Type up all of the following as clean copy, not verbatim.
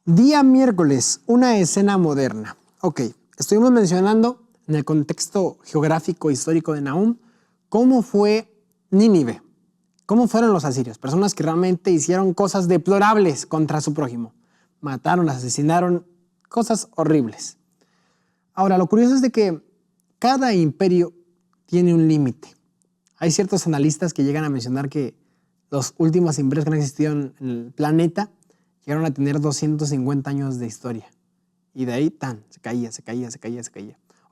Día miércoles, una escena moderna. Ok, estuvimos mencionando en el contexto geográfico histórico de Nahum cómo fue Nínive, cómo fueron los asirios, personas que realmente hicieron cosas deplorables contra su prójimo. Mataron, asesinaron, cosas horribles. Ahora, lo curioso es de que cada imperio tiene un límite. Hay ciertos analistas que llegan a mencionar que los últimos imperios que han existido en el planeta llegaron a tener 250 años de historia. Y de ahí, se caía.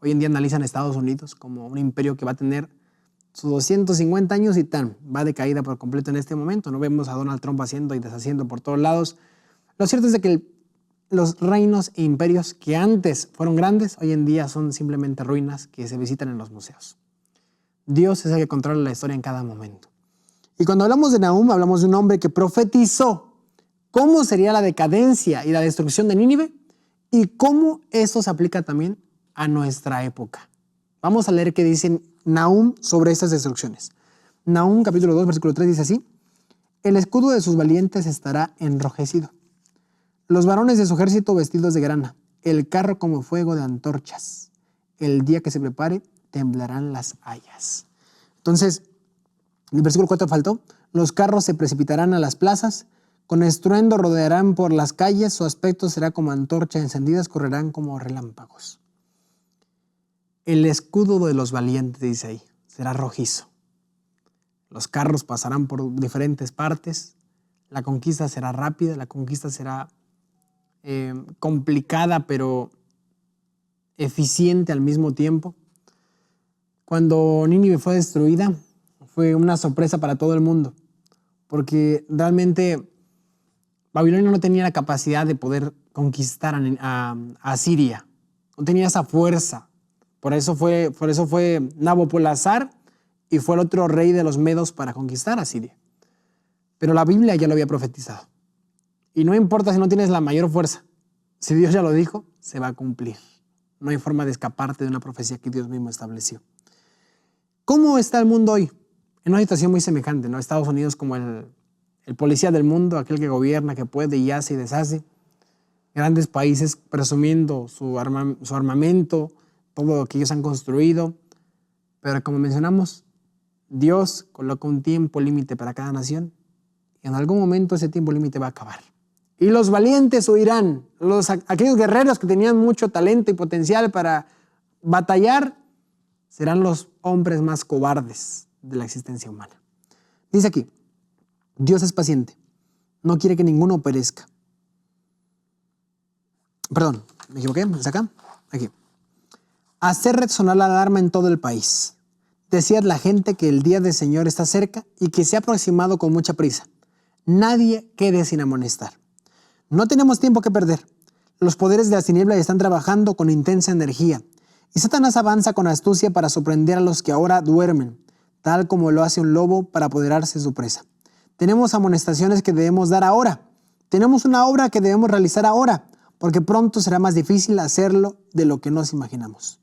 Hoy en día analizan Estados Unidos como un imperio que va a tener sus 250 años y va de caída por completo en este momento. No vemos a Donald Trump haciendo y deshaciendo por todos lados. Lo cierto es de que los reinos e imperios que antes fueron grandes, hoy en día son simplemente ruinas que se visitan en los museos. Dios es el que controla la historia en cada momento. Y cuando hablamos de Nahum, hablamos de un hombre que profetizó cómo sería la decadencia y la destrucción de Nínive y cómo esto se aplica también a nuestra época. Vamos a leer qué dice Nahum sobre estas destrucciones. Nahum capítulo 2, versículo 3 dice así: el escudo de sus valientes estará enrojecido, los varones de su ejército vestidos de grana, el carro como fuego de antorchas. El día que se prepare, temblarán las hayas. Entonces, el versículo 4 faltó. Los carros se precipitarán a las plazas, con estruendo rodearán por las calles, su aspecto será como antorchas encendidas, correrán como relámpagos. El escudo de los valientes, dice ahí, será rojizo. Los carros pasarán por diferentes partes, la conquista será rápida, la conquista será complicada, pero eficiente al mismo tiempo. Cuando Nínive fue destruida, fue una sorpresa para todo el mundo, porque realmente Babilonia no tenía la capacidad de poder conquistar a Siria, no tenía esa fuerza. Por eso fue Nabopolassar y fue el otro rey de los medos para conquistar a Siria. Pero la Biblia ya lo había profetizado. Y no importa si no tienes la mayor fuerza, si Dios ya lo dijo, se va a cumplir. No hay forma de escaparte de una profecía que Dios mismo estableció. ¿Cómo está el mundo hoy? En una situación muy semejante, ¿no? Estados Unidos como el policía del mundo, aquel que gobierna, que puede y hace y deshace. Grandes países presumiendo su armamento, todo lo que ellos han construido. Pero como mencionamos, Dios coloca un tiempo límite para cada nación y en algún momento ese tiempo límite va a acabar. Y los valientes huirán, aquellos guerreros que tenían mucho talento y potencial para batallar, serán los hombres más cobardes de la existencia humana. Dice aquí, Dios es paciente, no quiere que ninguno perezca. Perdón, me equivoqué, ¿es acá? Aquí. Hacer resonar la alarma en todo el país. Decid a la gente que el día del Señor está cerca y que se ha aproximado con mucha prisa. Nadie quede sin amonestar. No tenemos tiempo que perder. Los poderes de las tinieblas están trabajando con intensa energía y Satanás avanza con astucia para sorprender a los que ahora duermen, tal como lo hace un lobo para apoderarse de su presa. Tenemos amonestaciones que debemos dar ahora. Tenemos una obra que debemos realizar ahora, porque pronto será más difícil hacerlo de lo que nos imaginamos.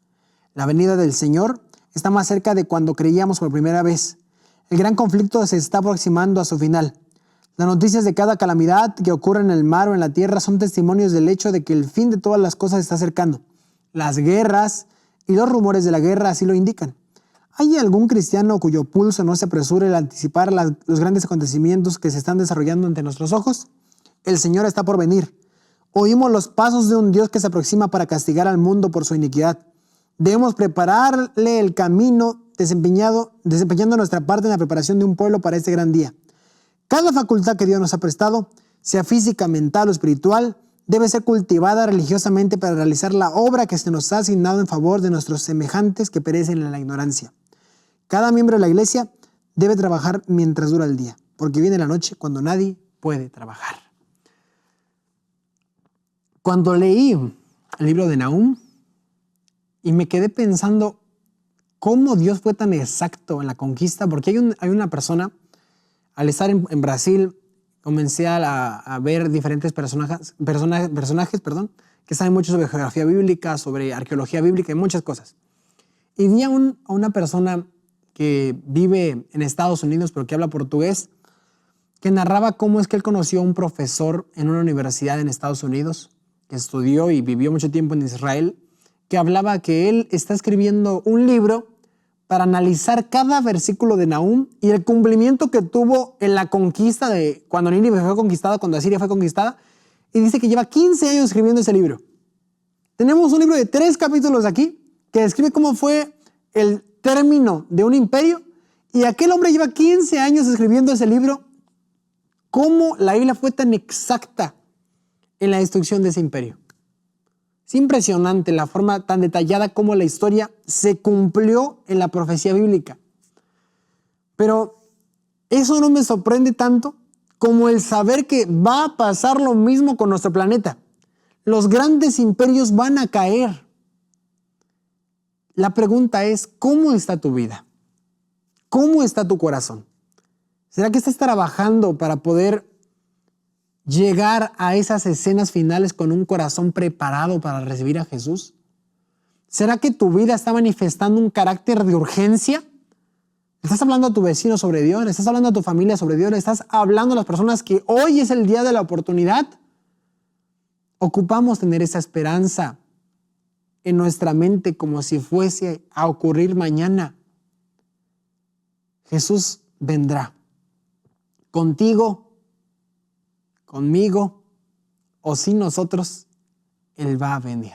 La venida del Señor está más cerca de cuando creíamos por primera vez. El gran conflicto se está aproximando a su final. Las noticias de cada calamidad que ocurre en el mar o en la tierra son testimonios del hecho de que el fin de todas las cosas está acercando. Las guerras y los rumores de la guerra así lo indican. ¿Hay algún cristiano cuyo pulso no se apresure al anticipar los grandes acontecimientos que se están desarrollando ante nuestros ojos? El Señor está por venir. Oímos los pasos de un Dios que se aproxima para castigar al mundo por su iniquidad. Debemos prepararle el camino desempeñando nuestra parte en la preparación de un pueblo para este gran día. Cada facultad que Dios nos ha prestado, sea física, mental o espiritual, debe ser cultivada religiosamente para realizar la obra que se nos ha asignado en favor de nuestros semejantes que perecen en la ignorancia. Cada miembro de la iglesia debe trabajar mientras dura el día, porque viene la noche cuando nadie puede trabajar. Cuando leí el libro de Nahum y me quedé pensando cómo Dios fue tan exacto en la conquista, porque hay una persona, al estar en Brasil, comencé a ver diferentes personajes, que saben mucho sobre geografía bíblica, sobre arqueología bíblica y muchas cosas. Y vi a una persona que vive en Estados Unidos, pero que habla portugués, que narraba cómo es que él conoció a un profesor en una universidad en Estados Unidos, que estudió y vivió mucho tiempo en Israel, que hablaba que él está escribiendo un libro para analizar cada versículo de Nahum y el cumplimiento que tuvo en la conquista de cuando Nínive fue conquistada, cuando Asiria fue conquistada, y dice que lleva 15 años escribiendo ese libro. Tenemos un libro de 3 capítulos aquí que describe cómo fue el término de un imperio, y aquel hombre lleva 15 años escribiendo ese libro, cómo la Biblia fue tan exacta en la destrucción de ese imperio. Es impresionante la forma tan detallada como la historia se cumplió en la profecía bíblica. Pero eso no me sorprende tanto como el saber que va a pasar lo mismo con nuestro planeta. Los grandes imperios van a caer. La pregunta es, ¿cómo está tu vida? ¿Cómo está tu corazón? ¿Será que estás trabajando para poder llegar a esas escenas finales con un corazón preparado para recibir a Jesús? ¿Será que tu vida está manifestando un carácter de urgencia? ¿Estás hablando a tu vecino sobre Dios? ¿Le estás hablando a tu familia sobre Dios? ¿Le estás hablando a las personas que hoy es el día de la oportunidad? Ocupamos tener esa esperanza en nuestra mente como si fuese a ocurrir mañana. Jesús vendrá contigo, conmigo, o sin nosotros, Él va a venir.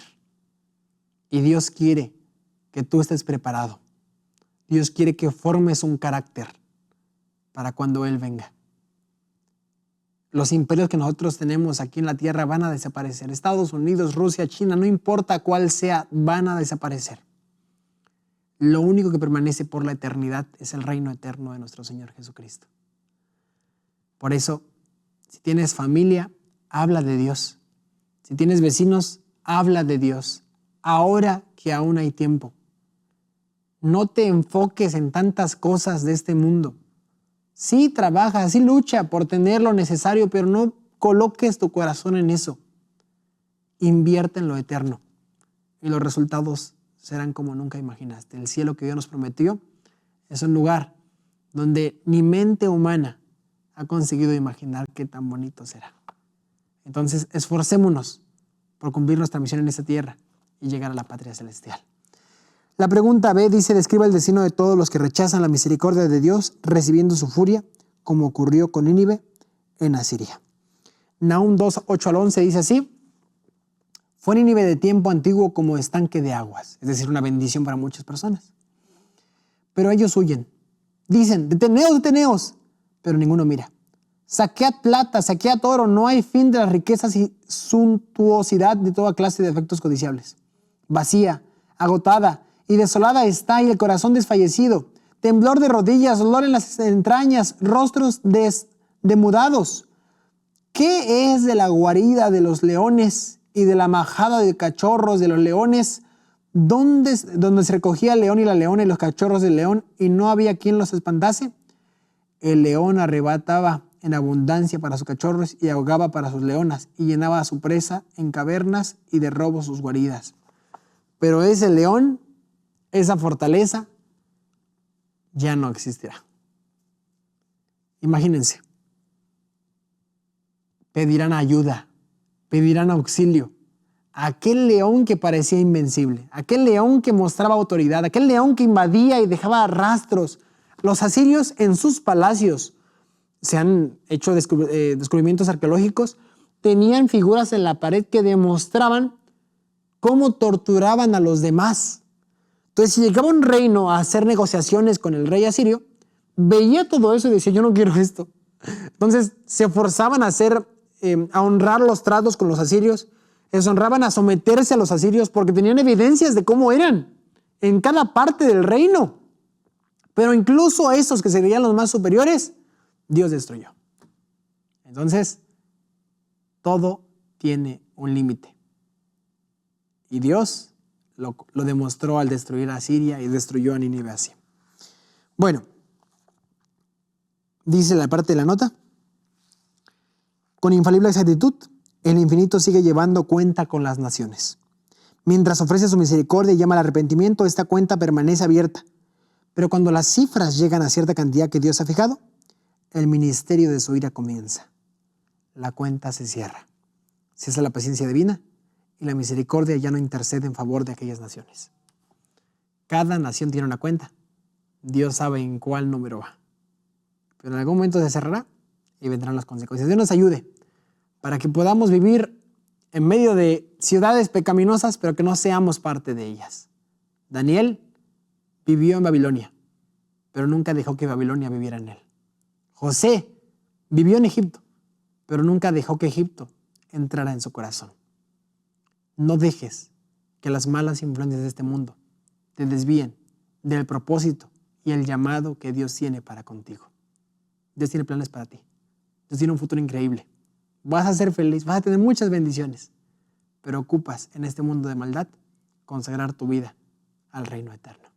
Y Dios quiere que tú estés preparado. Dios quiere que formes un carácter para cuando Él venga. Los imperios que nosotros tenemos aquí en la tierra van a desaparecer. Estados Unidos, Rusia, China, no importa cuál sea, van a desaparecer. Lo único que permanece por la eternidad es el reino eterno de nuestro Señor Jesucristo. Por eso, si tienes familia, habla de Dios. Si tienes vecinos, habla de Dios. Ahora que aún hay tiempo. No te enfoques en tantas cosas de este mundo. Sí trabaja, sí lucha por tener lo necesario, pero no coloques tu corazón en eso. Invierte en lo eterno y los resultados serán como nunca imaginaste. El cielo que Dios nos prometió es un lugar donde ni mente humana ha conseguido imaginar qué tan bonito será. Entonces, esforcémonos por cumplir nuestra misión en esta tierra y llegar a la patria celestial. La pregunta B dice, describe el destino de todos los que rechazan la misericordia de Dios, recibiendo su furia, como ocurrió con Nínive en Asiria. Nahum 2, 8 al 11 dice así, fue Nínive de tiempo antiguo como estanque de aguas, es decir, una bendición para muchas personas. Pero ellos huyen. Dicen, deteneos, deteneos, pero ninguno mira. Saquead plata, saquead oro, no hay fin de las riquezas y suntuosidad de toda clase de efectos codiciables. Vacía, agotada y desolada está y el corazón desfallecido. Temblor de rodillas, dolor en las entrañas, rostros demudados. ¿Qué es de la guarida de los leones y de la majada de cachorros de los leones? Donde se recogía el león y la leona y los cachorros del león y no había quien los espantase. El león arrebataba en abundancia para sus cachorros y ahogaba para sus leonas y llenaba a su presa en cavernas y de robos sus guaridas. Pero ese león, esa fortaleza, ya no existirá. Imagínense, pedirán ayuda, pedirán auxilio. Aquel león que parecía invencible, aquel león que mostraba autoridad, aquel león que invadía y dejaba rastros. Los asirios en sus palacios, se han hecho descubrimientos arqueológicos, tenían figuras en la pared que demostraban cómo torturaban a los demás. Entonces, si llegaba un reino a hacer negociaciones con el rey asirio, veía todo eso y decía, yo no quiero esto. Entonces, se forzaban a honrar los tratos con los asirios, les honraban a someterse a los asirios porque tenían evidencias de cómo eran en cada parte del reino. Pero incluso a esos que se creían los más superiores, Dios destruyó. Entonces, todo tiene un límite. Y Dios lo demostró al destruir a Asiria y destruyó a Nínive así. Bueno, dice la parte de la nota, con infalible exactitud, el infinito sigue llevando cuenta con las naciones. Mientras ofrece su misericordia y llama al arrepentimiento, esta cuenta permanece abierta. Pero cuando las cifras llegan a cierta cantidad que Dios ha fijado, el ministerio de su ira comienza. La cuenta se cierra. Cesa la paciencia divina y la misericordia ya no intercede en favor de aquellas naciones. Cada nación tiene una cuenta. Dios sabe en cuál número va. Pero en algún momento se cerrará y vendrán las consecuencias. Dios nos ayude para que podamos vivir en medio de ciudades pecaminosas, pero que no seamos parte de ellas. Daniel vivió en Babilonia, pero nunca dejó que Babilonia viviera en él. José vivió en Egipto, pero nunca dejó que Egipto entrara en su corazón. No dejes que las malas influencias de este mundo te desvíen del propósito y el llamado que Dios tiene para contigo. Dios tiene planes para ti. Dios tiene un futuro increíble. Vas a ser feliz, vas a tener muchas bendiciones, pero ocupas en este mundo de maldad consagrar tu vida al reino eterno.